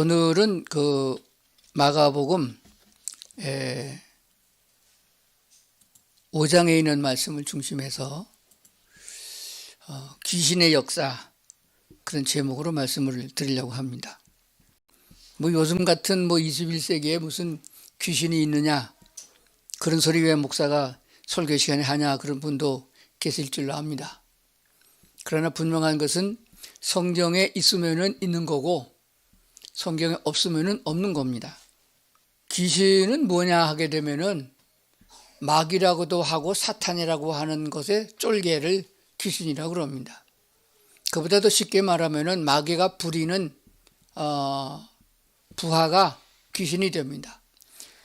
오늘은 마가복음 5장에 있는 말씀을 중심해서 귀신의 역사 그런 제목으로 말씀을 드리려고 합니다. 요즘 같은 21세기에 무슨 귀신이 있느냐 그런 소리 왜 목사가 설교 시간에 하냐 그런 분도 계실 줄로 압니다. 그러나 분명한 것은 성경에 있으면은 있는 거고 성경에 없으면은 없는 겁니다. 귀신은 뭐냐 하게 되면은 마귀라고도 하고 사탄이라고 하는 것의 쫄개를 귀신이라고 그럽니다. 그보다도 쉽게 말하면은 마귀가 부리는 부하가 귀신이 됩니다.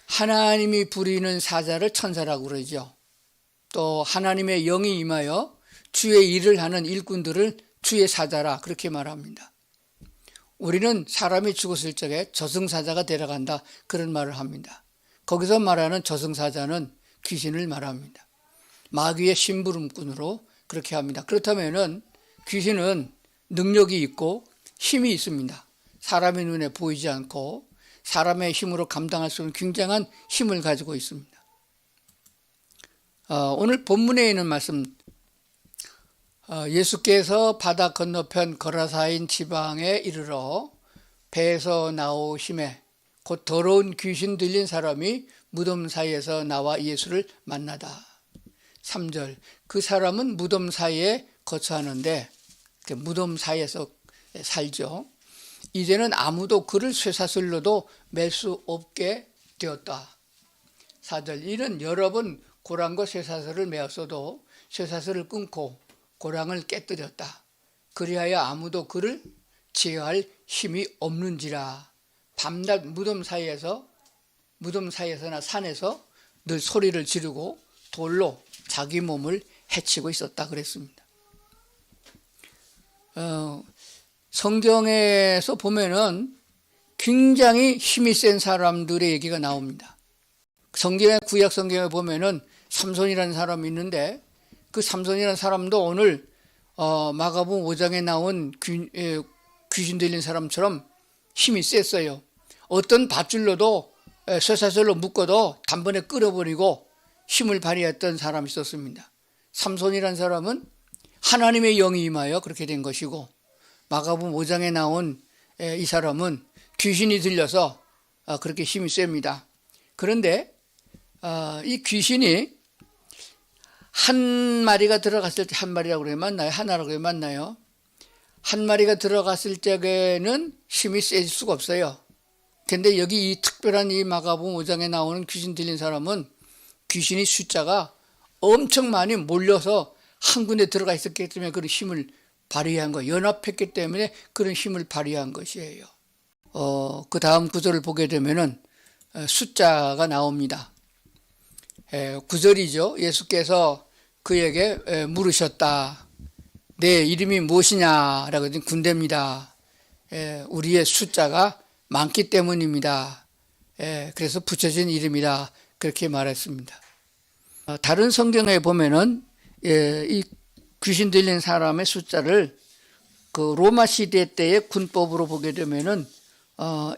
하나님이 부리는 사자를 천사라고 그러죠. 또 하나님의 영이 임하여 주의 일을 하는 일꾼들을 주의 사자라 그렇게 말합니다. 우리는 사람이 죽었을 적에 저승사자가 데려간다 그런 말을 합니다. 거기서 말하는 저승사자는 귀신을 말합니다. 마귀의 심부름꾼으로 그렇게 합니다. 그렇다면은 귀신은 능력이 있고 힘이 있습니다. 사람의 눈에 보이지 않고 사람의 힘으로 감당할 수 없는 굉장한 힘을 가지고 있습니다. 오늘 본문에 있는 말씀 예수께서 바다 건너편 거라사인 지방에 이르러 배에서 나오심에 곧 더러운 귀신 들린 사람이 무덤 사이에서 나와 예수를 만나다. 3절 그 사람은 무덤 사이에 거처하는데 무덤 사이에서 살죠. 이제는 아무도 그를 쇠사슬로도 맬 수 없게 되었다. 4절 이는 여러 번 고랑과 쇠사슬을 메었어도 쇠사슬을 끊고 고랑을 깨뜨렸다. 그리하여 아무도 그를 제어할 힘이 없는지라. 밤낮 무덤 사이에서나 산에서 늘 소리를 지르고 돌로 자기 몸을 해치고 있었다 그랬습니다. 성경에서 보면은 굉장히 힘이 센 사람들의 얘기가 나옵니다. 성경의 구약 성경에 보면은 삼손이라는 사람이 있는데 그 삼손이라는 사람도 오늘 마가복음 5장에 나온 귀신 들린 사람처럼 힘이 셌어요. 어떤 밧줄로도 쇠사슬로 묶어도 단번에 끌어버리고 힘을 발휘했던 사람이 있었습니다. 삼손이라는 사람은 하나님의 영이 임하여 그렇게 된 것이고 마가복음 5장에 나온 이 사람은 귀신이 들려서 그렇게 힘이 셉니다. 그런데 이 귀신이 한 마리가 들어갔을 때 한 마리라고 그래 맞나요? 하나라고 해 맞나요? 한 마리가 들어갔을 적에는 힘이 세질 수가 없어요. 근데 여기 이 특별한 이 마가복음 5장에 나오는 귀신 들린 사람은 귀신이 숫자가 엄청 많이 몰려서 한 군데 들어가 있었기 때문에 그런 힘을 발휘한 거예요. 연합했기 때문에 그런 힘을 발휘한 것이에요. 그 다음 구절을 보게 되면은 숫자가 나옵니다. 9절이죠. 예수께서 그에게 물으셨다. 내 이름이 무엇이냐? 라고 했더니 군대입니다. 우리의 숫자가 많기 때문입니다. 그래서 붙여진 이름이다. 그렇게 말했습니다. 다른 성경에 보면은 이 귀신 들린 사람의 숫자를 그 로마 시대 때의 군법으로 보게 되면은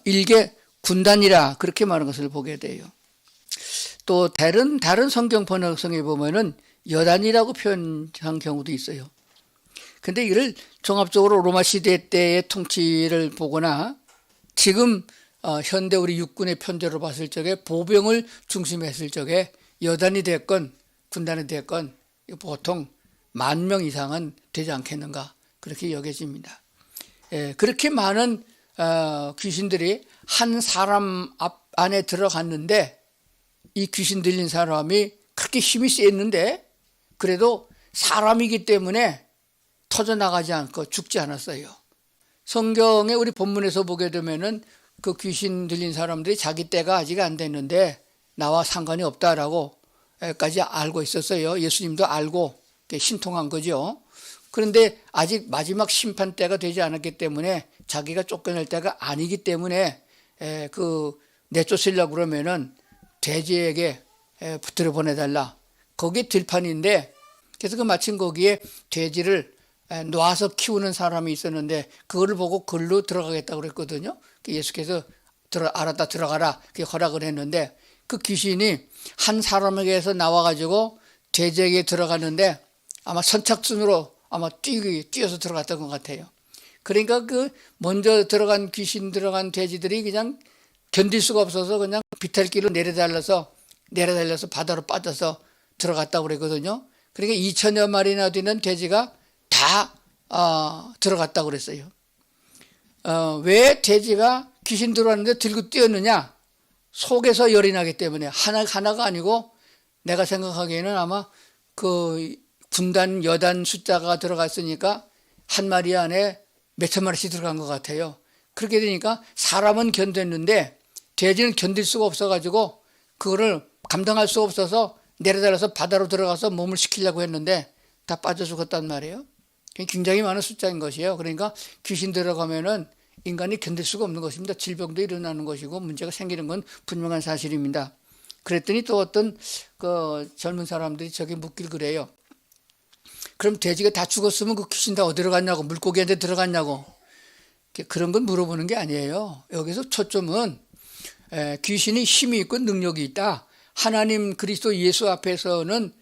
일개 군단이라 그렇게 말하는 것을 보게 돼요. 또 다른 성경 번역성에 보면은 여단이라고 표현한 경우도 있어요. 근데 이를 종합적으로 로마 시대 때의 통치를 보거나 지금 현대 우리 육군의 편제로 봤을 적에 보병을 중심했을 적에 여단이 됐건 군단이 됐건 보통 10,000명 이상은 되지 않겠는가 그렇게 여겨집니다. 그렇게 많은 귀신들이 한 사람 안에 들어갔는데 이 귀신 들린 사람이 그렇게 힘이 셌는데 그래도 사람이기 때문에 터져나가지 않고 죽지 않았어요. 성경에 우리 본문에서 보게 되면은 그 귀신 들린 사람들이 자기 때가 아직 안 됐는데 나와 상관이 없다라고까지 알고 있었어요. 예수님도 알고 신통한 거죠. 그런데 아직 마지막 심판 때가 되지 않았기 때문에 자기가 쫓겨날 때가 아니기 때문에 내쫓으려고 그러면은 돼지에게 들여보내달라. 거기에 들판인데 그래서 마침 거기에 돼지를 놔서 키우는 사람이 있었는데 그거를 보고 글로 들어가겠다고 그랬거든요. 예수께서 알았다 들어가라 허락을 했는데 그 귀신이 한 사람에게서 나와가지고 돼지에게 들어갔는데 아마 선착순으로 아마 뛰어서 들어갔던 것 같아요. 그러니까 그 먼저 들어간 돼지들이 그냥 견딜 수가 없어서 그냥 비탈길로 내려달려서 바다로 빠져서 들어갔다고 그랬거든요. 그러니까 2천여 마리나 되는 돼지가 다 들어갔다고 그랬어요. 왜 돼지가 귀신 들어왔는데 들고 뛰었느냐? 속에서 열이 나기 때문에 하나가 아니고 내가 생각하기에는 아마 그 군단 여단 숫자가 들어갔으니까 한 마리 안에 몇천 마리씩 들어간 것 같아요. 그렇게 되니까 사람은 견뎠는데 돼지는 견딜 수가 없어가지고 그거를 감당할 수가 없어서 내려달라서 바다로 들어가서 몸을 식히려고 했는데 다 빠져 죽었단 말이에요. 굉장히 많은 숫자인 것이에요. 그러니까 귀신 들어가면은 인간이 견딜 수가 없는 것입니다. 질병도 일어나는 것이고 문제가 생기는 건 분명한 사실입니다. 그랬더니 또 어떤 그 젊은 사람들이 저기 묻길 그래요. 그럼 돼지가 다 죽었으면 그 귀신 다 어디로 갔냐고, 물고기한테 들어갔냐고. 그런 건 물어보는 게 아니에요. 여기서 초점은 귀신이 힘이 있고 능력이 있다. 하나님 그리스도 예수 앞에서는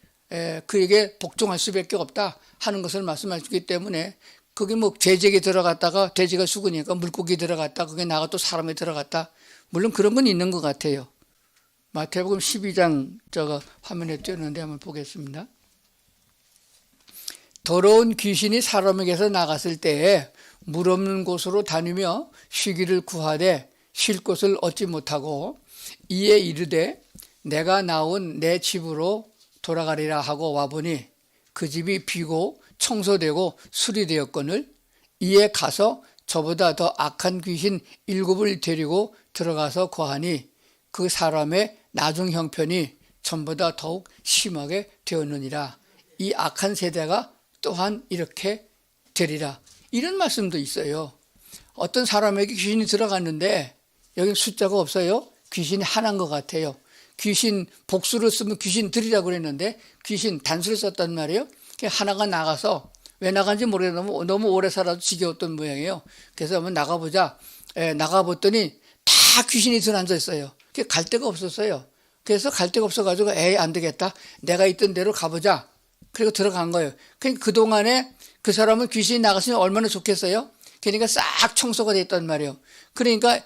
그에게 복종할 수밖에 없다 하는 것을 말씀하시기 때문에 그게 뭐 돼지에게 들어갔다가 돼지가 죽으니까 물고기 들어갔다, 그게 나가 또 사람에 들어갔다. 물론 그런 건 있는 것 같아요. 마태복음 12장 저거 화면에 띄었는데 한번 보겠습니다. 더러운 귀신이 사람에게서 나갔을 때에 물 없는 곳으로 다니며 쉬기를 구하되 쉴 곳을 얻지 못하고 이에 이르되 내가 나온 내 집으로 돌아가리라 하고 와보니 그 집이 비고 청소되고 수리되었거늘 이에 가서 저보다 더 악한 귀신 7을 데리고 들어가서 거하니 그 사람의 나중 형편이 전보다 더욱 심하게 되었느니라. 이 악한 세대가 또한 이렇게 되리라. 이런 말씀도 있어요. 어떤 사람에게 귀신이 들어갔는데 여기 숫자가 없어요. 귀신이 하나인 것 같아요. 귀신 복수를 쓰면 귀신들이라고 그랬는데 귀신 단수를 썼단 말이에요. 하나가 나가서 왜 나간지 모르겠는데 너무 오래 살아도 지겨웠던 모양이에요. 그래서 한번 나가보자. 나가봤더니 다 귀신이 들어앉아 있어요. 갈 데가 없었어요. 그래서 갈 데가 없어가지고 에이 안 되겠다. 내가 있던 데로 가보자. 그리고 들어간 거예요. 그러니까 그동안에 그 사람은 귀신이 나갔으면 얼마나 좋겠어요? 그러니까 싹 청소가 됐단 말이에요. 그러니까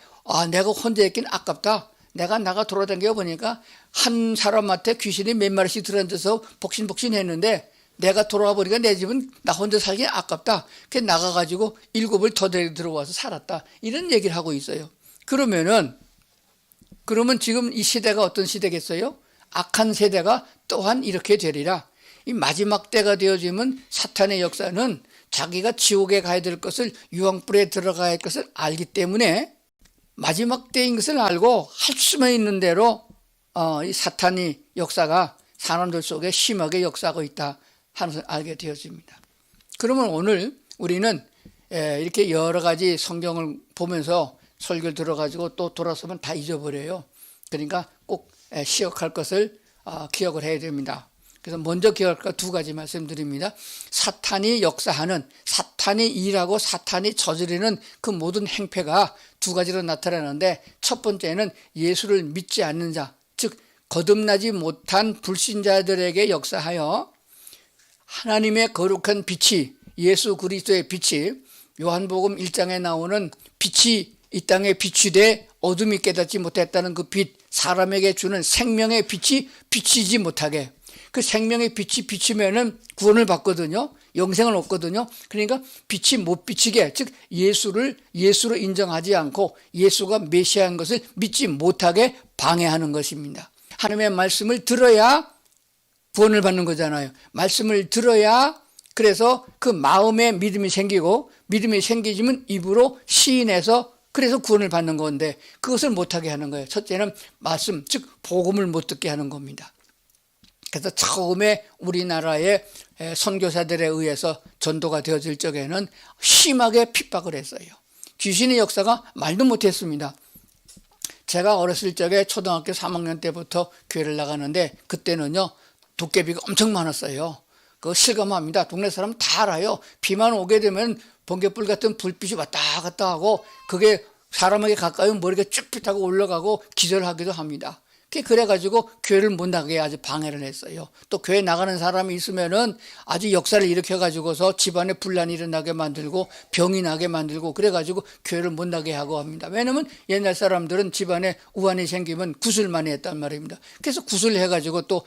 내가 혼자 있긴 아깝다. 내가 나가 돌아다녀 보니까 한 사람한테 귀신이 몇 마리씩 들어앉아서 복신복신 했는데 내가 돌아와 보니까 내 집은 나 혼자 살기 아깝다. 그래서 나가가지고 7을 더 들어와서 살았다. 이런 얘기를 하고 있어요. 그러면 지금 이 시대가 어떤 시대겠어요? 악한 세대가 또한 이렇게 되리라. 이 마지막 때가 되어지면 사탄의 역사는 자기가 지옥에 가야 될 것을 유황불에 들어가야 할 것을 알기 때문에 마지막 때인 것을 알고 할 수만 있는 대로 이 사탄의 역사가 사람들 속에 심하게 역사하고 있다 하는 것을 알게 되어집니다. 그러면 오늘 우리는 이렇게 여러 가지 성경을 보면서 설교를 들어가지고 또 돌아서면 다 잊어버려요. 그러니까 꼭 시역할 것을 기억을 해야 됩니다. 그래서 먼저 기억할 것 두 가지 말씀드립니다. 사탄이 역사하는, 사탄이 일하고 사탄이 저지르는 그 모든 행패가 두 가지로 나타나는데 첫 번째는 예수를 믿지 않는 자, 즉 거듭나지 못한 불신자들에게 역사하여 하나님의 거룩한 빛이, 예수 그리스도의 빛이, 요한복음 1장에 나오는 빛이 이 땅에 비추되 어둠이 깨닫지 못했다는 그 빛, 사람에게 주는 생명의 빛이 비치지 못하게, 그 생명의 빛이 비치면은 구원을 받거든요. 영생을 얻거든요. 그러니까 빛이 못 비치게, 즉 예수로 인정하지 않고 예수가 메시아인 것을 믿지 못하게 방해하는 것입니다. 하나님의 말씀을 들어야 구원을 받는 거잖아요. 말씀을 들어야 그래서 그 마음에 믿음이 생기고 믿음이 생기지면 입으로 시인해서 그래서 구원을 받는 건데 그것을 못하게 하는 거예요. 첫째는 말씀, 즉 복음을 못 듣게 하는 겁니다. 그래서 처음에 우리나라의 선교사들에 의해서 전도가 되어질 적에는 심하게 핍박을 했어요. 귀신의 역사가 말도 못했습니다. 제가 어렸을 적에 초등학교 3학년 때부터 교회를 나가는데 그때는요 도깨비가 엄청 많았어요. 그거 실감합니다. 동네 사람 다 알아요. 비만 오게 되면 번개불 같은 불빛이 왔다 갔다 하고 그게 사람에게 가까이 머리가 쭉 타고 올라가고 기절하기도 합니다. 그래가지고 교회를 못 나가게 아주 방해를 했어요. 또 교회 나가는 사람이 있으면은 아주 역사를 일으켜가지고서 집안에 분란이 일어나게 만들고 병이 나게 만들고 그래가지고 교회를 못 나게 하고 합니다. 왜냐면 옛날 사람들은 집안에 우환이 생기면 구슬 많이 했단 말입니다. 그래서 구슬 해가지고 또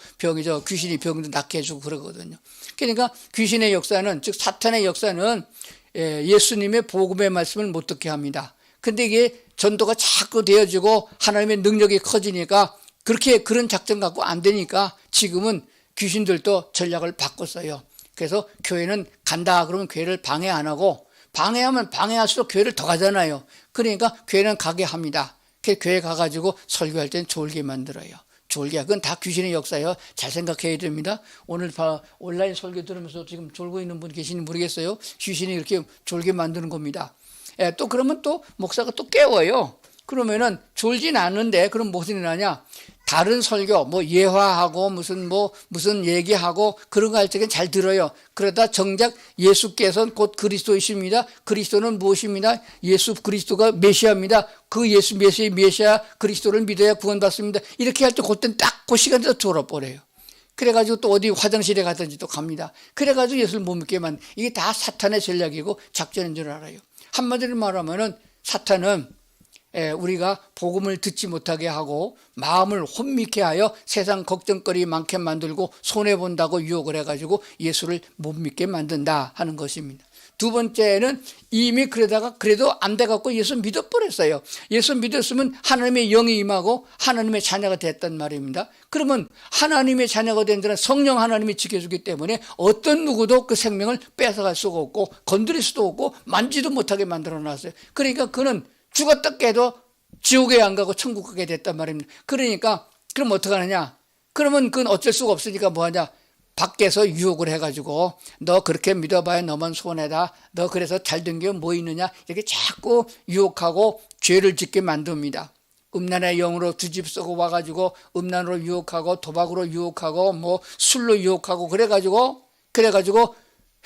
귀신이 병도 낫게 해주고 그러거든요. 그러니까 귀신의 역사는, 즉 사탄의 역사는 예수님의 복음의 말씀을 못 듣게 합니다. 근데 이게 전도가 자꾸 되어지고 하나님의 능력이 커지니까 그런 작전 갖고 안 되니까 지금은 귀신들도 전략을 바꿨어요. 그래서 교회는 간다 그러면 교회를 방해 안 하고 방해하면 방해할수록 교회를 더 가잖아요. 그러니까 교회는 가게 합니다. 교회 가가지고 설교할 때는 졸게 만들어요. 졸게. 그건 다 귀신의 역사예요. 잘 생각해야 됩니다. 오늘 온라인 설교 들으면서 지금 졸고 있는 분 계시는지 모르겠어요. 귀신이 이렇게 졸게 만드는 겁니다. 또 그러면 또 목사가 또 깨워요. 그러면은 졸진 않는데 그럼 무슨 일 하냐? 다른 설교 예화하고 무슨 얘기하고 그런 거 할 적엔 잘 들어요. 그러다 정작 예수께서는 곧 그리스도이십니다. 그리스도는 무엇입니다? 예수 그리스도가 메시아입니다. 그 예수 메시아 그리스도를 믿어야 구원받습니다. 이렇게 할 때 그때는 딱 그 시간에 졸아버려요. 그래가지고 또 어디 화장실에 가든지 또 갑니다. 그래가지고 예수를 못 믿게 만든, 이게 다 사탄의 전략이고 작전인 줄 알아요. 한마디로 말하면은 사탄은 우리가 복음을 듣지 못하게 하고 마음을 혼미케 하여 세상 걱정거리 많게 만들고 손해본다고 유혹을 해가지고 예수를 못 믿게 만든다 하는 것입니다. 두 번째는 이미 그러다가 그래도 안 돼갖고 예수 믿어버렸어요. 예수 믿었으면 하나님의 영이 임하고 하나님의 자녀가 됐단 말입니다. 그러면 하나님의 자녀가 된 데는 성령 하나님이 지켜주기 때문에 어떤 누구도 그 생명을 뺏어갈 수가 없고 건드릴 수도 없고 만지도 못하게 만들어놨어요. 그러니까 그는 죽었다 깨도 지옥에 안 가고 천국 가게 됐단 말입니다. 그러니까 그럼 어떡하느냐? 그러면 그건 어쩔 수가 없으니까 뭐하냐? 밖에서 유혹을 해가지고 너 그렇게 믿어봐야 너만 손해다. 너 그래서 잘된 게 뭐 있느냐? 이렇게 자꾸 유혹하고 죄를 짓게 만듭니다. 음란의 영으로 뒤집쓰고 와가지고 음란으로 유혹하고 도박으로 유혹하고 술로 유혹하고 그래가지고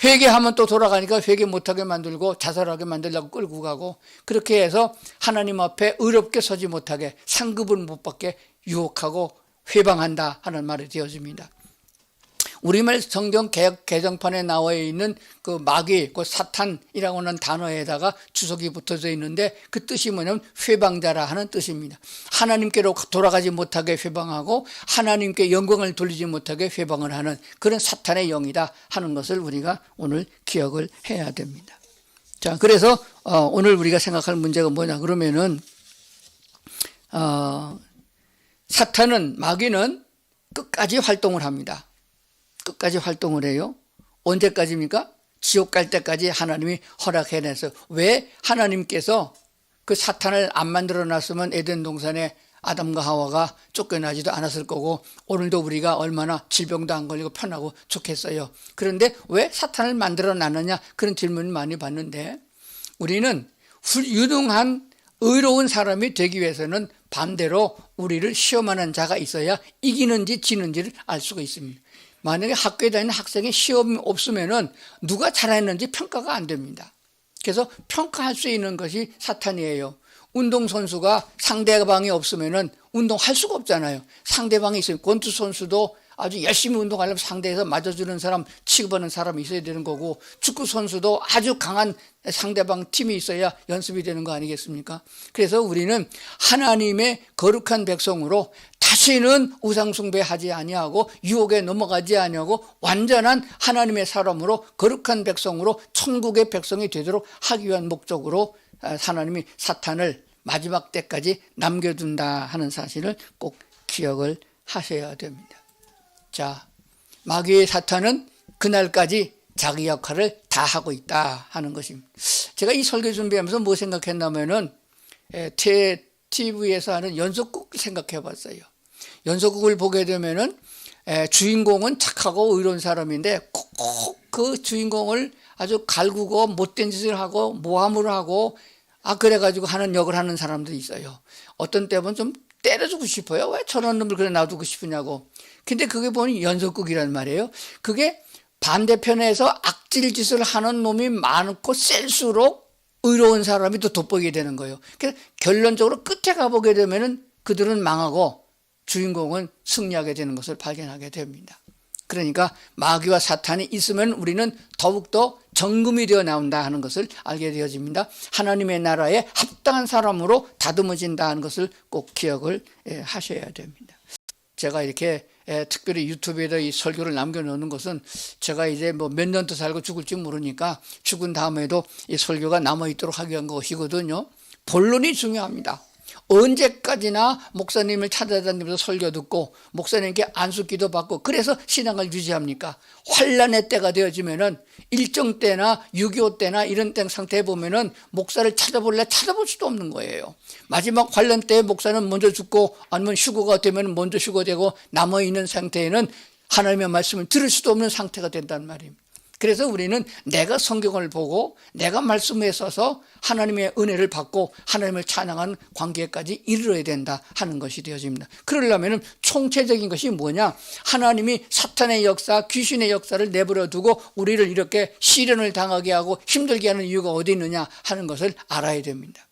회개하면 또 돌아가니까 회개 못하게 만들고 자살하게 만들려고 끌고 가고 그렇게 해서 하나님 앞에 의롭게 서지 못하게 상급을 못 받게 유혹하고 회방한다 하는 말이 되어집니다. 우리말 성경 개정판에 나와 있는 그 마귀, 그 사탄이라고 하는 단어에다가 주석이 붙어져 있는데 그 뜻이 뭐냐면 회방자라 하는 뜻입니다. 하나님께로 돌아가지 못하게 회방하고 하나님께 영광을 돌리지 못하게 회방을 하는 그런 사탄의 영이다 하는 것을 우리가 오늘 기억을 해야 됩니다. 자, 그래서 오늘 우리가 생각할 문제가 뭐냐 그러면은 사탄은, 마귀는 끝까지 활동을 합니다. 끝까지 활동을 해요. 언제까지입니까? 지옥 갈 때까지 하나님이 허락해내서. 왜? 하나님께서 그 사탄을 안 만들어 놨으면 에덴 동산에 아담과 하와가 쫓겨나지도 않았을 거고 오늘도 우리가 얼마나 질병도 안 걸리고 편하고 좋겠어요. 그런데 왜 사탄을 만들어 놨느냐 그런 질문을 많이 받는데 우리는 유능한 의로운 사람이 되기 위해서는 반대로 우리를 시험하는 자가 있어야 이기는지 지는지를 알 수가 있습니다. 만약에 학교에 다니는 학생이 시험이 없으면은 누가 잘했는지 평가가 안 됩니다. 그래서 평가할 수 있는 것이 사탄이에요. 운동선수가 상대방이 없으면은 운동할 수가 없잖아요. 상대방이 있으면 권투 선수도 아주 열심히 운동하려면 상대에서 맞아주는 사람, 취급하는 사람이 있어야 되는 거고 축구 선수도 아주 강한 상대방 팀이 있어야 연습이 되는 거 아니겠습니까? 그래서 우리는 하나님의 거룩한 백성으로 다시는 우상숭배하지 아니하고 유혹에 넘어가지 아니하고 완전한 하나님의 사람으로 거룩한 백성으로 천국의 백성이 되도록 하기 위한 목적으로 하나님이 사탄을 마지막 때까지 남겨둔다 하는 사실을 꼭 기억을 하셔야 됩니다. 자, 마귀의 사탄은 그날까지 자기 역할을 다 하고 있다 하는 것입니다. 제가 이 설교 준비하면서 뭐 생각했냐면은 TV에서 하는 연속극 생각해 봤어요. 연속극을 보게 되면은 주인공은 착하고 의로운 사람인데 꼭 그 주인공을 아주 갈구고 못된 짓을 하고 모함을 하고 그래가지고 하는 역을 하는 사람들이 있어요. 어떤 때는 좀 때려주고 싶어요. 왜 저런 놈을 그래 놔두고 싶으냐고. 근데 그게 보니 연속극이란 말이에요. 그게 반대편에서 악질짓을 하는 놈이 많고 셀수록 의로운 사람이 더 돋보이게 되는 거예요. 그래서 결론적으로 끝에 가보게 되면은 그들은 망하고 주인공은 승리하게 되는 것을 발견하게 됩니다. 그러니까 마귀와 사탄이 있으면 우리는 더욱더 정금이 되어 나온다 하는 것을 알게 되어집니다. 하나님의 나라에 합당한 사람으로 다듬어진다 하는 것을 꼭 기억을 하셔야 됩니다. 제가 이렇게 특별히 유튜브에다 이 설교를 남겨놓는 것은 제가 이제 뭐 몇 년 더 살고 죽을지 모르니까 죽은 다음에도 이 설교가 남아있도록 하기 위한 것이거든요. 본론이 중요합니다. 언제까지나 목사님을 찾아다니면서 설교 듣고 목사님께 안수기도 받고 그래서 신앙을 유지합니까? 환난의 때가 되어지면은 일정 때나 6.25 때나 이런 때 상태에 보면은 목사를 찾아볼 수도 없는 거예요. 마지막 환난 때에 목사는 먼저 죽고 아니면 휴거가 되면 먼저 휴거되고 남아있는 상태에는 하나님의 말씀을 들을 수도 없는 상태가 된단 말입니다. 그래서 우리는 내가 성경을 보고 내가 말씀에 써서 하나님의 은혜를 받고 하나님을 찬양하는 관계까지 이르러야 된다 하는 것이 되어집니다. 그러려면 총체적인 것이 뭐냐? 하나님이 사탄의 역사, 귀신의 역사를 내버려 두고 우리를 이렇게 시련을 당하게 하고 힘들게 하는 이유가 어디 있느냐 하는 것을 알아야 됩니다.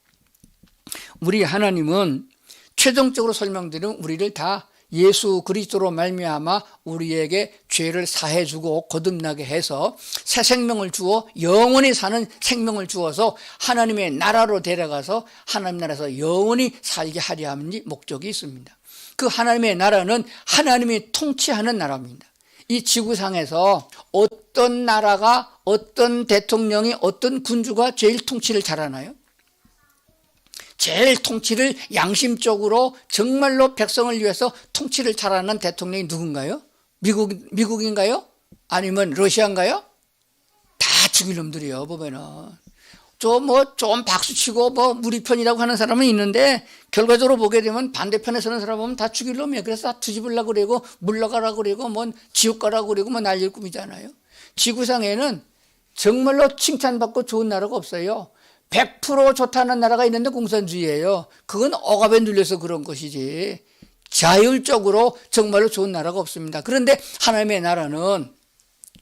우리 하나님은 최종적으로 설명드리면 우리를 다 예수 그리스도로 말미암아 우리에게 죄를 사해 주고 거듭나게 해서 새 생명을 주어 영원히 사는 생명을 주어서 하나님의 나라로 데려가서 하나님 나라에서 영원히 살게 하려 하는 목적이 있습니다. 그 하나님의 나라는 하나님이 통치하는 나라입니다. 이 지구상에서 어떤 나라가, 어떤 대통령이, 어떤 군주가 제일 통치를 잘하나요? 제일 통치를 양심적으로 정말로 백성을 위해서 통치를 잘하는 대통령이 누군가요? 미국인가요? 아니면 러시아인가요? 다 죽일 놈들이요, 보면은. 좀 박수치고 우리 편이라고 하는 사람은 있는데 결과적으로 보게 되면 반대편에 서는 사람 보면 다 죽일 놈이에요. 그래서 다 뒤집으려고 그러고 물러가라고 그러고 지옥 가라고 그러고 난리를 꾸미잖아요. 지구상에는 정말로 칭찬받고 좋은 나라가 없어요. 100% 좋다는 나라가 있는데 공산주의예요. 그건 억압에 눌려서 그런 것이지 자율적으로 정말로 좋은 나라가 없습니다. 그런데 하나님의 나라는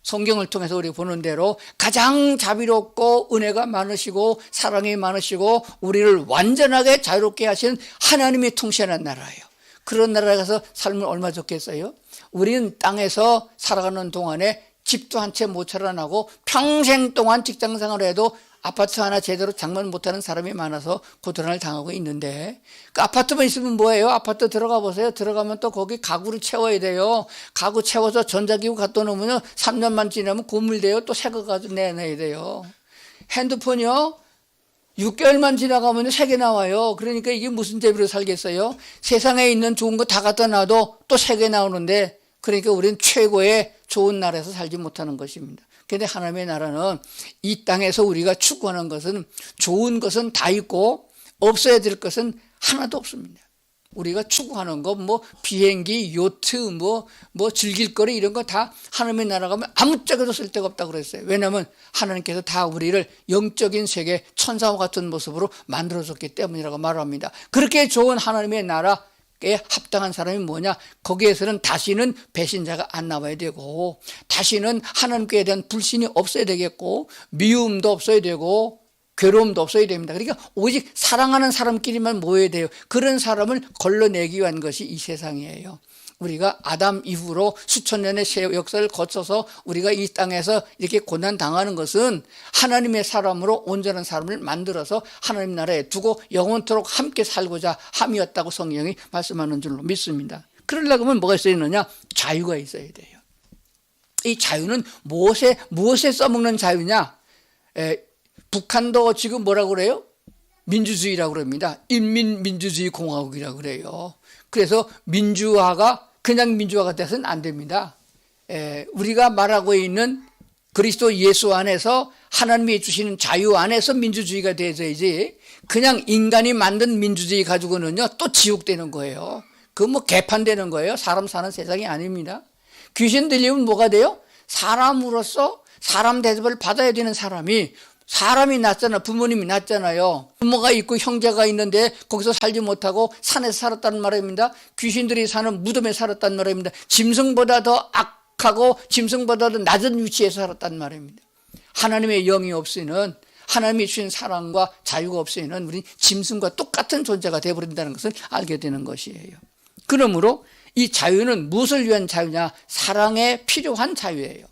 성경을 통해서 우리가 보는 대로 가장 자비롭고 은혜가 많으시고 사랑이 많으시고 우리를 완전하게 자유롭게 하시는 하나님이 통치하는 나라예요. 그런 나라에 가서 살면 얼마나 좋겠어요? 우리는 땅에서 살아가는 동안에 집도 한 채 못 차려나고 평생 동안 직장생활을 해도 아파트 하나 제대로 장만 못하는 사람이 많아서 고난을 당하고 있는데 그 아파트만 있으면 뭐예요? 아파트 들어가 보세요. 들어가면 또 거기 가구를 채워야 돼요. 가구 채워서 전자기구 갖다 놓으면 3년만 지나면 고물돼요. 또 새 거 가지고 내놔야 돼요. 핸드폰이요? 6개월만 지나가면 새 개 나와요. 그러니까 이게 무슨 재미로 살겠어요? 세상에 있는 좋은 거 다 갖다 놔도 또 새 개 나오는데 그러니까 우리는 최고의 좋은 나라에서 살지 못하는 것입니다. 그런데 하나님의 나라는 이 땅에서 우리가 추구하는 것은 좋은 것은 다 있고 없어야 될 것은 하나도 없습니다. 우리가 추구하는 거 비행기, 요트, 즐길 거리 이런 거 다 하나님의 나라 가면 아무짝에도 쓸데가 없다고 그랬어요. 왜냐하면 하나님께서 다 우리를 영적인 세계 천사와 같은 모습으로 만들어줬기 때문이라고 말합니다. 그렇게 좋은 하나님의 나라 합당한 사람이 뭐냐? 거기에서는 다시는 배신자가 안 나와야 되고 다시는 하나님께 대한 불신이 없어야 되겠고 미움도 없어야 되고 괴로움도 없어야 됩니다. 그러니까 오직 사랑하는 사람끼리만 모여야 돼요. 그런 사람을 걸러내기 위한 것이 이 세상이에요. 우리가 아담 이후로 수천 년의 역사를 거쳐서 우리가 이 땅에서 이렇게 고난 당하는 것은 하나님의 사람으로 온전한 사람을 만들어서 하나님 나라에 두고 영원토록 함께 살고자 함이었다고 성경이 말씀하는 줄로 믿습니다. 그러려면 뭐가 있어야 되느냐? 자유가 있어야 돼요. 이 자유는 무엇에 써먹는 자유냐? 북한도 지금 뭐라고 그래요? 민주주의라고 그럽니다. 인민민주주의 공화국이라고 그래요. 그래서 민주화가 그냥 민주화가 돼서는 안 됩니다. 우리가 말하고 있는 그리스도 예수 안에서 하나님이 주시는 자유 안에서 민주주의가 되어야지 그냥 인간이 만든 민주주의 가지고는요 또 지옥되는 거예요. 그건 개판되는 거예요. 사람 사는 세상이 아닙니다. 귀신 들리면 뭐가 돼요? 사람으로서 사람 대접을 받아야 되는 사람이 낳잖아. 부모님이 낳잖아요. 부모가 있고 형제가 있는데 거기서 살지 못하고 산에서 살았다는 말입니다. 귀신들이 사는 무덤에 살았다는 말입니다. 짐승보다 더 약하고 짐승보다도 낮은 위치에서 살았단 말입니다. 하나님의 영이 없이는, 하나님이 주신 사랑과 자유가 없이는 우리 짐승과 똑같은 존재가 되어버린다는 것을 알게 되는 것이에요. 그러므로 이 자유는 무엇을 위한 자유냐? 사랑에 필요한 자유예요.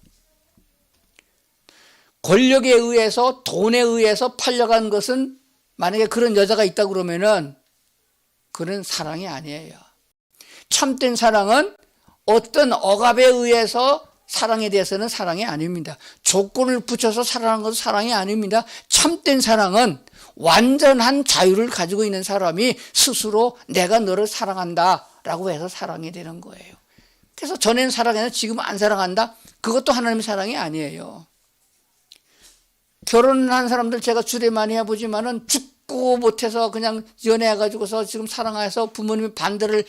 권력에 의해서, 돈에 의해서 팔려간 것은, 만약에 그런 여자가 있다 그러면은 그런 사랑이 아니에요. 참된 사랑은 어떤 억압에 의해서 사랑에 대해서는 사랑이 아닙니다. 조건을 붙여서 사랑하는 것은 사랑이 아닙니다. 참된 사랑은 완전한 자유를 가지고 있는 사람이 스스로 내가 너를 사랑한다 라고 해서 사랑이 되는 거예요. 그래서 전에는 사랑했는데 지금은 안 사랑한다? 그것도 하나님의 사랑이 아니에요. 결혼한 사람들 제가 주례 많이 해보지만은 죽고 못해서 그냥 연애해가지고서 지금 사랑해서 부모님이 반대를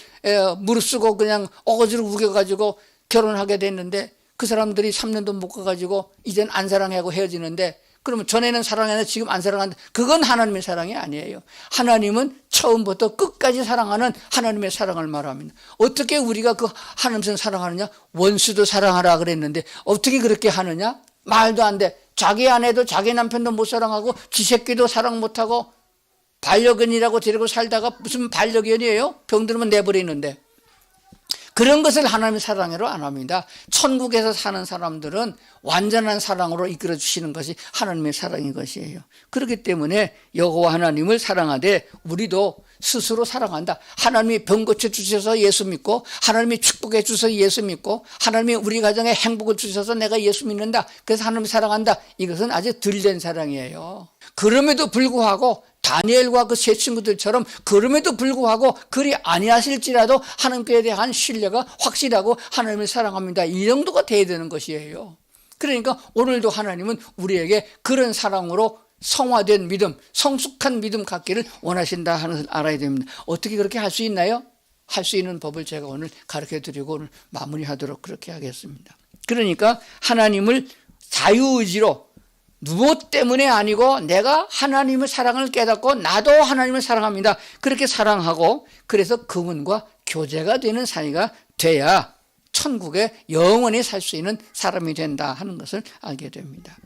무릅쓰고 그냥 어거지로 우겨가지고 결혼하게 됐는데 그 사람들이 3년도 못 가가지고 이젠 안 사랑하고 헤어지는데, 그러면 전에는 사랑했는데 지금 안 사랑한다. 그건 하나님의 사랑이 아니에요. 하나님은 처음부터 끝까지 사랑하는 하나님의 사랑을 말합니다. 어떻게 우리가 그 하나님을 사랑하느냐? 원수도 사랑하라 그랬는데 어떻게 그렇게 하느냐? 말도 안 돼. 자기 아내도 자기 남편도 못 사랑하고 지 새끼도 사랑 못하고 반려견이라고 데리고 살다가 무슨 반려견이에요? 병들면 내버리는데. 그런 것을 하나님의 사랑으로 안 합니다. 천국에서 사는 사람들은 완전한 사랑으로 이끌어 주시는 것이 하나님의 사랑인 것이에요. 그렇기 때문에 여호와 하나님을 사랑하되 우리도 스스로 사랑한다. 하나님이 병 고쳐 주셔서 예수 믿고, 하나님이 축복해 주셔서 예수 믿고, 하나님이 우리 가정에 행복을 주셔서 내가 예수 믿는다. 그래서 하나님을 사랑한다. 이것은 아주 덜된 사랑이에요. 그럼에도 불구하고 다니엘과 그 세 친구들처럼 그럼에도 불구하고 그리 아니하실지라도 하나님께 대한 신뢰가 확실하고 하나님을 사랑합니다. 이 정도가 돼야 되는 것이에요. 그러니까 오늘도 하나님은 우리에게 그런 사랑으로 성화된 믿음, 성숙한 믿음 갖기를 원하신다 하는 것을 알아야 됩니다. 어떻게 그렇게 할 수 있나요? 할 수 있는 법을 제가 오늘 가르쳐 드리고 오늘 마무리하도록 그렇게 하겠습니다. 그러니까 하나님을 자유의지로, 무엇 때문에 아니고 내가 하나님의 사랑을 깨닫고 나도 하나님을 사랑합니다. 그렇게 사랑하고 그래서 그분과 교제가 되는 사이가 돼야 천국에 영원히 살 수 있는 사람이 된다 하는 것을 알게 됩니다.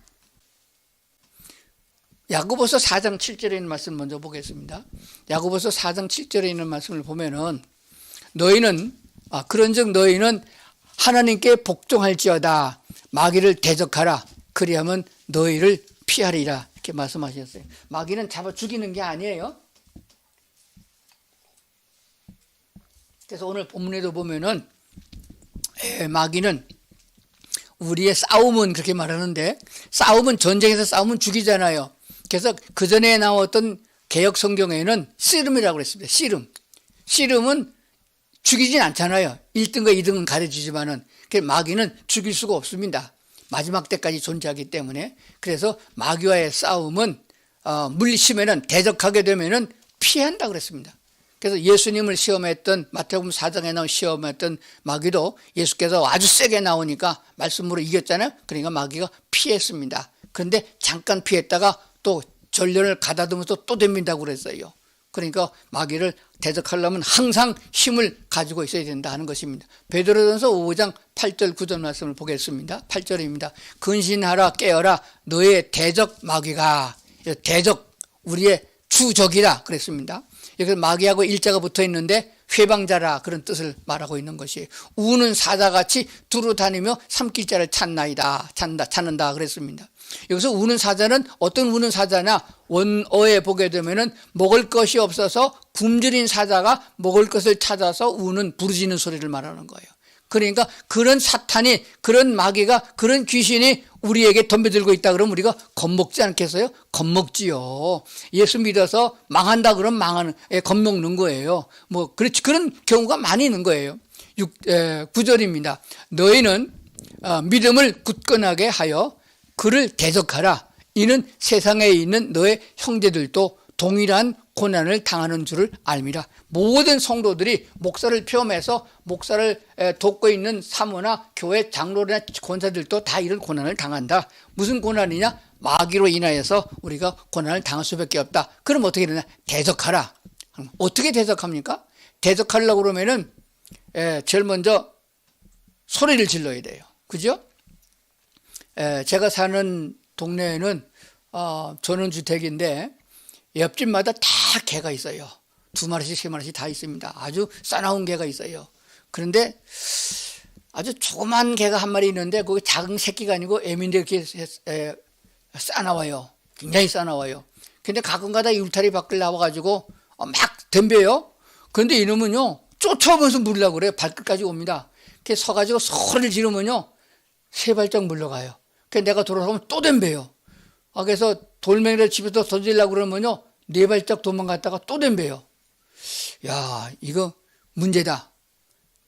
야고보서 4장 7절에 있는 말씀을 먼저 보겠습니다. 야고보서 4장 7절에 있는 말씀을 보면은 그런즉 너희는 하나님께 복종할지어다. 마귀를 대적하라. 그리하면 너희를 피하리라. 이렇게 말씀하셨어요. 마귀는 잡아 죽이는 게 아니에요. 그래서 오늘 본문에도 보면은 마귀는 우리의 싸움은 그렇게 말하는데, 싸움은 전쟁에서 싸우면 죽이잖아요. 그래서 그 전에 나왔던 개역 성경에는 씨름이라고 그랬습니다. 씨름은 죽이진 않잖아요. 1등과 2등은 가려지지만은 마귀는 죽일 수가 없습니다. 마지막 때까지 존재하기 때문에. 그래서 마귀와의 싸움은 물리치면은, 대적하게 되면은 피한다 그랬습니다. 그래서 예수님을 시험했던 마태복음 4장에 나온 시험했던 마귀도 예수께서 아주 세게 나오니까 말씀으로 이겼잖아요. 그러니까 마귀가 피했습니다. 그런데 잠깐 피했다가 또 전련을 가다듬어서 또 덤빈다고 그랬어요. 그러니까 마귀를 대적하려면 항상 힘을 가지고 있어야 된다 하는 것입니다. 베드로전서 5장 8절 9절 말씀을 보겠습니다. 8절입니다. 근신하라 깨어라 너의 대적 마귀가. 대적, 우리의 주적이라 그랬습니다. 여기서 마귀하고 일자가 붙어 있는데 회방자라 그런 뜻을 말하고 있는 것이에요. 우는 사자같이 두루 다니며 삼킬자를 찾는다 그랬습니다. 여기서 우는 사자는 어떤 우는 사자냐? 원어에 보게 되면은 먹을 것이 없어서 굶주린 사자가 먹을 것을 찾아서 우는 부르짖는 소리를 말하는 거예요. 그러니까 그런 사탄이, 그런 마귀가, 그런 귀신이 우리에게 덤벼들고 있다 그러면 우리가 겁먹지 않겠어요? 겁먹지요. 예수 믿어서 망한다 그러면 겁먹는 거예요. 그렇지, 그런 경우가 많이 있는 거예요. 9절입니다. 너희는 믿음을 굳건하게 하여 그를 대적하라. 이는 세상에 있는 너의 형제들도 동일한 고난을 당하는 줄을 알미라. 모든 성도들이 목사를 포함해서 목사를 돕고 있는 사모나 교회 장로나 권사들도 다 이런 고난을 당한다. 무슨 고난이냐? 마귀로 인하여서 우리가 고난을 당할 수밖에 없다. 그럼 어떻게 되냐? 대적하라. 어떻게 대적합니까? 대적하려고 그러면은 제일 먼저 소리를 질러야 돼요. 그죠? 제가 사는 동네에는 전원주택인데 옆집마다 다 개가 있어요. 2마리씩 3마리씩 다 있습니다. 아주 싸나운 개가 있어요. 그런데 아주 조그만 개가 한 마리 있는데 그게 작은 새끼가 아니고 애미인데 이렇게 싸나워요. 굉장히 싸나워요. 근데 가끔가다 울타리 밖을 나와가지고 막 덤벼요. 그런데 이놈은요 쫓아오면서 물려고 그래요. 발끝까지 옵니다. 이렇게 서가지고 소리를 지르면요 3발짝 물러가요. 그래서 내가 돌아서면 또 덤벼요. 그래서 돌멩이를 집에서 던지려고 그러면요 4발짝 도망갔다가 또 덤벼요. 야, 이거 문제다.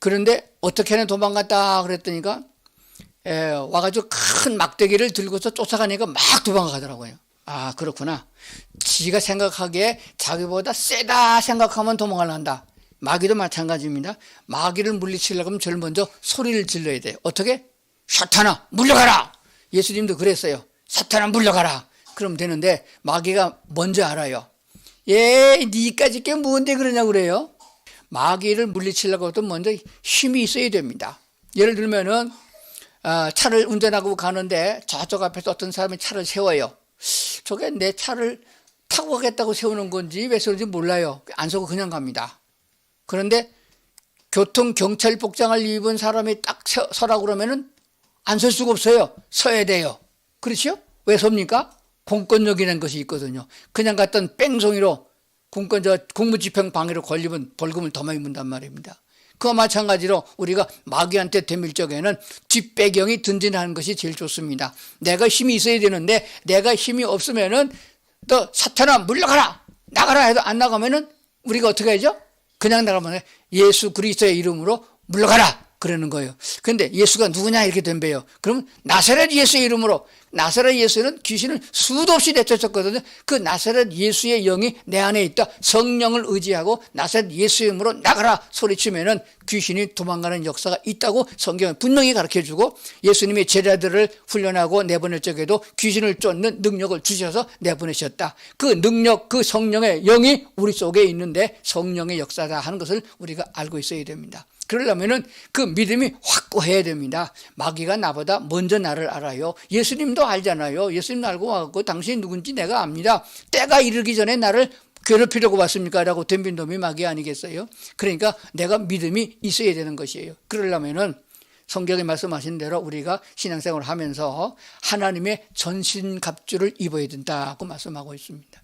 그런데 어떻게 하나 도망갔다 그랬더니까 와가지고 큰 막대기를 들고서 쫓아가니까 막 도망가더라고요. 아, 그렇구나. 지가 생각하기에 자기보다 세다 생각하면 도망을 한다. 마귀도 마찬가지입니다. 마귀를 물리치려고 하면 제일 먼저 소리를 질러야 돼요. 어떻게? 사탄아 물러가라. 예수님도 그랬어요. 사탄아 물러가라. 그럼 되는데 마귀가 먼저 알아요. 니까짓 게 뭔데 그러냐고 그래요. 마귀를 물리치려고 하면 먼저 힘이 있어야 됩니다. 예를 들면은 차를 운전하고 가는데 저쪽 앞에서 어떤 사람이 차를 세워요. 저게 내 차를 타고 가겠다고 세우는 건지 왜 세우는지 몰라요. 안 서고 그냥 갑니다. 그런데 교통경찰 복장을 입은 사람이 딱 서라고 그러면은 안 설 수가 없어요. 서야 돼요. 그렇죠? 왜 섭니까? 공권력이라는 것이 있거든요. 그냥 갔던 뺑송이로 공무집행 방해로 걸리면 벌금을 더 많이 문단 말입니다. 그와 마찬가지로 우리가 마귀한테 대밀 적에는 뒷배경이 든든하는 것이 제일 좋습니다. 내가 힘이 있어야 되는데 내가 힘이 없으면은 너 사탄아 물러가라 나가라 해도 안 나가면은 우리가 어떻게 하죠? 그냥 나가면 예수 그리스도의 이름으로 물러가라 그러는 거예요. 근데 예수가 누구냐 이렇게 덤벼요. 그럼 나사렛 예수의 이름으로. 나사렛 예수는 귀신을 수도 없이 내쫓았거든요. 그 나사렛 예수의 영이 내 안에 있다. 성령을 의지하고 나사렛 예수의 이름으로 나가라 소리치면은 귀신이 도망가는 역사가 있다고 성경은 분명히 가르쳐주고, 예수님이 제자들을 훈련하고 내보낼 적에도 귀신을 쫓는 능력을 주셔서 내보내셨다. 그 능력, 그 성령의 영이 우리 속에 있는데 성령의 역사다 하는 것을 우리가 알고 있어야 됩니다. 그러려면은 그 믿음이 확고해야 됩니다. 마귀가 나보다 먼저 나를 알아요. 예수님도 알잖아요. 예수님 알고 와갖고 당신이 누군지 내가 압니다. 때가 이르기 전에 나를 괴롭히려고 왔습니까? 라고 덤빈 놈이 마귀 아니겠어요? 그러니까 내가 믿음이 있어야 되는 것이에요. 그러려면은 성경에 말씀하신 대로 우리가 신앙생활을 하면서 하나님의 전신갑주를 입어야 된다고 말씀하고 있습니다.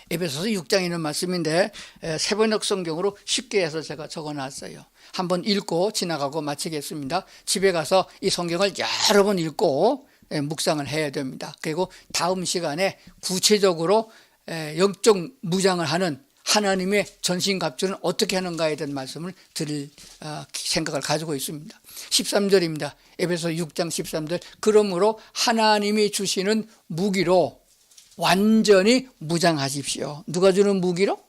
에베소서 6장에 있는 말씀인데 세번역 성경으로 쉽게 해서 제가 적어놨어요. 한번 읽고 지나가고 마치겠습니다. 집에 가서 이 성경을 여러 번 읽고 묵상을 해야 됩니다. 그리고 다음 시간에 구체적으로 영적 무장을 하는 하나님의 전신갑주는 어떻게 하는가에 대한 말씀을 드릴 생각을 가지고 있습니다. 13절입니다. 에베소 6장 13절. 그러므로 하나님이 주시는 무기로 완전히 무장하십시오. 누가 주는 무기로?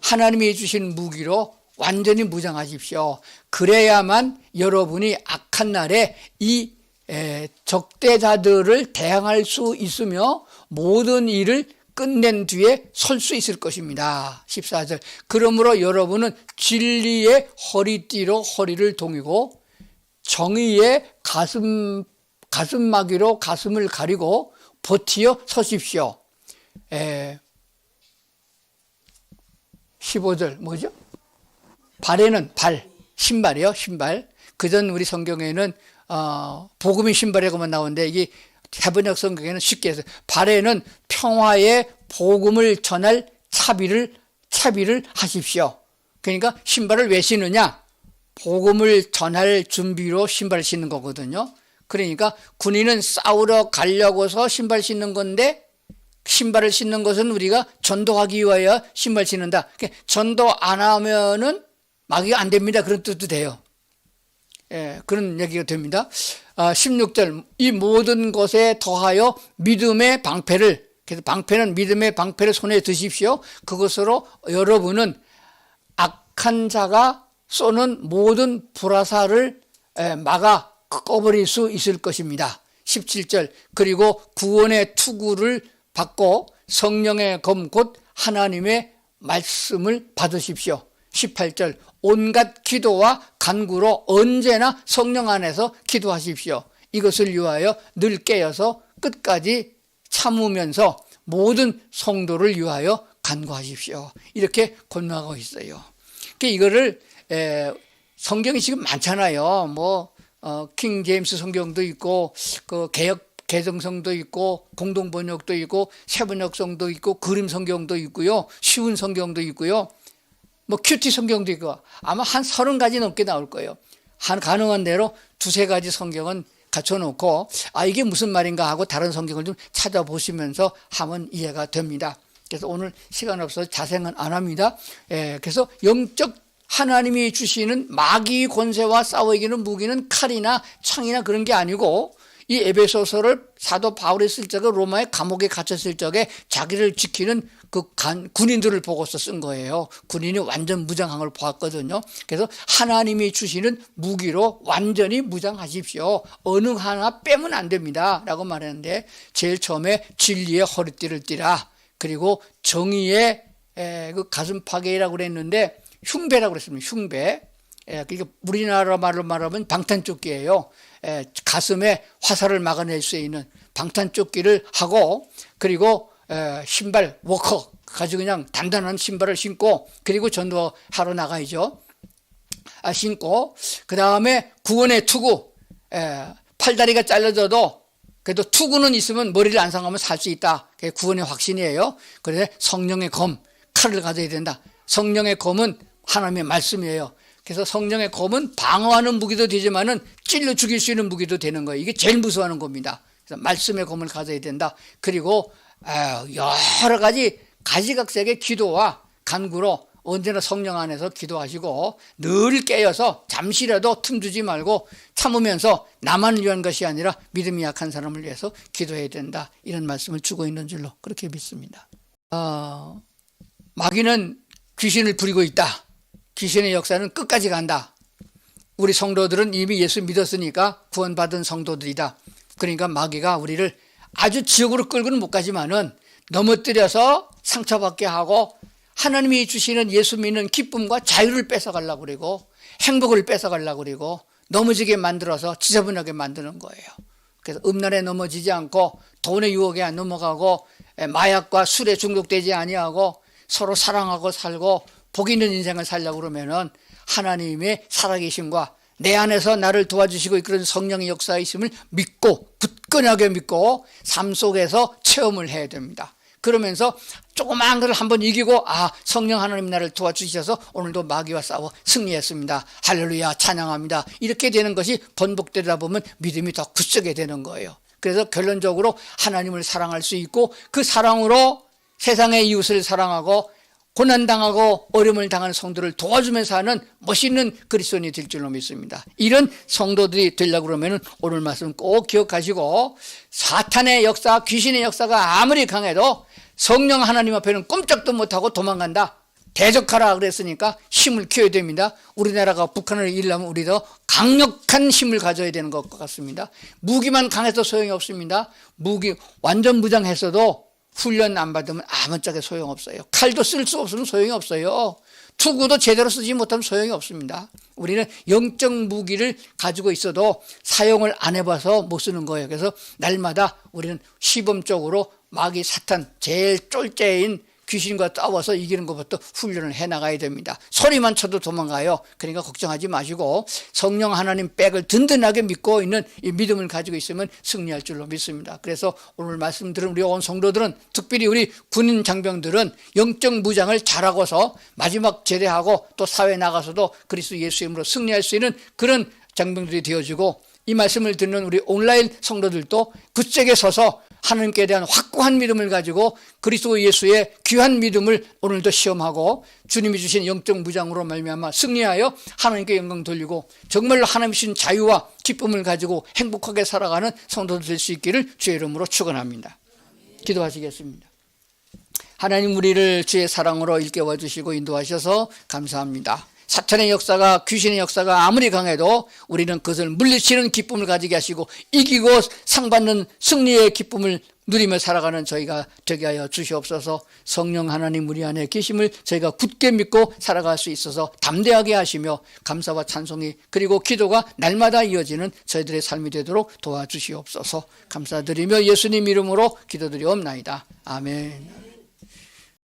하나님이 주신 무기로 완전히 무장하십시오. 그래야만 여러분이 악한 날에 이 적대자들을 대항할 수 있으며 모든 일을 끝낸 뒤에 설 수 있을 것입니다. 14절. 그러므로 여러분은 진리의 허리띠로 허리를 동이고 정의의 가슴막이로 가슴을 가리고 버티어 서십시오. 15절 뭐죠? 발에는 신발이요. 신발. 그전 우리 성경에는 복음의 신발이라고만 나오는데 이게 해번역 성경에는 쉽게 해서 발에는 평화의 복음을 전할 차비를 하십시오. 그러니까 신발을 왜 신느냐? 복음을 전할 준비로 신발을 신는 거거든요. 그러니까 군인은 싸우러 가려고서 신발 신는 건데 신발을 신는 것은 우리가 전도하기 위하여 신발 신는다. 전도 안 하면은 마귀가 안 됩니다. 그런 뜻도 돼요. 그런 얘기가 됩니다. 16절. 이 모든 것에 더하여 믿음의 방패를, 그래서 방패는 믿음의 방패를 손에 드십시오. 그것으로 여러분은 악한 자가 쏘는 모든 불화살을 막아 꺼버릴 수 있을 것입니다. 17절. 그리고 구원의 투구를 받고 성령의 검 곧 하나님의 말씀을 받으십시오. 18절 온갖 기도와 간구로 언제나 성령 안에서 기도하십시오. 이것을 위하여 늘 깨어서 끝까지 참으면서 모든 성도를 위하여 간구하십시오. 이렇게 권면하고 있어요. 이거를 성경이 지금 많잖아요. 킹 제임스 성경도 있고 그 개역 개정성도 있고 공동번역도 있고 세번역성도 있고 그림 성경도 있고요. 쉬운 성경도 있고요. 큐티 성경도 있고 아마 한 30가지 넘게 나올 거예요. 한 가능한 대로 두세 가지 성경은 갖춰놓고 이게 무슨 말인가 하고 다른 성경을 좀 찾아보시면서 하면 이해가 됩니다. 그래서 오늘 시간 없어서 자세는 안 합니다. 그래서 영적 하나님이 주시는 마귀 권세와 싸워 이기는 무기는 칼이나 창이나 그런 게 아니고 이 에베소서를 사도 바울이 쓸 적에 로마의 감옥에 갇혔을 적에 자기를 지키는 그 군인들을 보고서 쓴 거예요. 군인이 완전 무장한 걸 보았거든요. 그래서 하나님이 주시는 무기로 완전히 무장하십시오. 어느 하나 빼면 안 됩니다 라고 말했는데 제일 처음에 진리의 허리띠를 띠라. 그리고 정의의 그 가슴팍이라고 그랬는데 흉배라고 그랬습니다. 흉배. 그러니까 우리나라 말로 말하면 방탄조끼예요. 가슴에 화살을 막아낼 수 있는 방탄조끼를 하고 그리고 신발 워커 아주 그냥 단단한 신발을 신고 그리고 전도하러 나가야죠. 신고 그 다음에 구원의 투구 팔다리가 잘려져도 그래도 투구는 있으면 머리를 안 상하면 살 수 있다. 그게 구원의 확신이에요. 그래서 성령의 검 칼을 가져야 된다. 성령의 검은 하나님의 말씀이에요. 그래서 성령의 검은 방어하는 무기도 되지만은 찔러 죽일 수 있는 무기도 되는 거예요. 이게 제일 무서워하는 겁니다. 그래서 말씀의 검을 가져야 된다. 그리고 여러 가지 가지각색의 기도와 간구로 언제나 성령 안에서 기도하시고 늘 깨어서 잠시라도 틈두지 말고 참으면서 나만을 위한 것이 아니라 믿음이 약한 사람을 위해서 기도해야 된다. 이런 말씀을 주고 있는 줄로 그렇게 믿습니다. 마귀는 귀신을 부리고 있다. 귀신의 역사는 끝까지 간다. 우리 성도들은 이미 예수 믿었으니까 구원받은 성도들이다. 그러니까 마귀가 우리를 아주 지옥으로 끌고는 못 가지만은 넘어뜨려서 상처받게 하고 하나님이 주시는 예수 믿는 기쁨과 자유를 뺏어가려고 그러고 행복을 뺏어가려고 그러고 넘어지게 만들어서 지저분하게 만드는 거예요. 그래서 음란에 넘어지지 않고 돈의 유혹에 안 넘어가고 마약과 술에 중독되지 아니하고 서로 사랑하고 살고 복 있는 인생을 살려고 그러면은 하나님의 살아계심과 내 안에서 나를 도와주시고 이끄는 성령의 역사에 있음을 믿고 굳건하게 믿고 삶 속에서 체험을 해야 됩니다. 그러면서 조그마한 걸 한번 이기고 성령 하나님 나를 도와주셔서 오늘도 마귀와 싸워 승리했습니다. 할렐루야 찬양합니다. 이렇게 되는 것이 번복되다 보면 믿음이 더 굳세게 되는 거예요. 그래서 결론적으로 하나님을 사랑할 수 있고 그 사랑으로 세상의 이웃을 사랑하고 고난당하고 어려움을 당하는 성도를 도와주면서 하는 멋있는 그리스도인이 될 줄로 믿습니다. 이런 성도들이 되려고 그러면 오늘 말씀 꼭 기억하시고 사탄의 역사, 귀신의 역사가 아무리 강해도 성령 하나님 앞에는 꼼짝도 못하고 도망간다. 대적하라 그랬으니까 힘을 키워야 됩니다. 우리나라가 북한을 이기려면 우리도 강력한 힘을 가져야 되는 것 같습니다. 무기만 강해서 소용이 없습니다. 무기 완전 무장했어도 훈련 안 받으면 아무짝에 소용없어요. 칼도 쓸 수 없으면 소용이 없어요. 투구도 제대로 쓰지 못하면 소용이 없습니다. 우리는 영적 무기를 가지고 있어도 사용을 안 해봐서 못 쓰는 거예요. 그래서 날마다 우리는 시범적으로 마귀 사탄 제일 쫄째인 귀신과 싸워서 이기는 것부터 훈련을 해나가야 됩니다. 소리만 쳐도 도망가요. 그러니까 걱정하지 마시고 성령 하나님 백을 든든하게 믿고 있는 이 믿음을 가지고 있으면 승리할 줄로 믿습니다. 그래서 오늘 말씀 들은 우리 온 성도들은 특별히 우리 군인 장병들은 영적 무장을 잘하고서 마지막 제대하고 또 사회에 나가서도 그리스도 예수 이름으로 승리할 수 있는 그런 장병들이 되어지고 이 말씀을 듣는 우리 온라인 성도들도 굳세게 서서 하나님께 대한 확고한 믿음을 가지고 그리스도 예수의 귀한 믿음을 오늘도 시험하고 주님이 주신 영적 무장으로 말미암아 승리하여 하나님께 영광 돌리고 정말로 하나님 주신 자유와 기쁨을 가지고 행복하게 살아가는 성도들 될 수 있기를 주의 이름으로 축원합니다. 기도하시겠습니다. 하나님 우리를 주의 사랑으로 일깨워 주시고 인도하셔서 감사합니다. 사탄의 역사가 귀신의 역사가 아무리 강해도 우리는 그것을 물리치는 기쁨을 가지게 하시고 이기고 상받는 승리의 기쁨을 누리며 살아가는 저희가 되게 하여 주시옵소서. 성령 하나님 우리 안에 계심을 저희가 굳게 믿고 살아갈 수 있어서 담대하게 하시며 감사와 찬송이 그리고 기도가 날마다 이어지는 저희들의 삶이 되도록 도와주시옵소서. 감사드리며 예수님 이름으로 기도드리옵나이다. 아멘.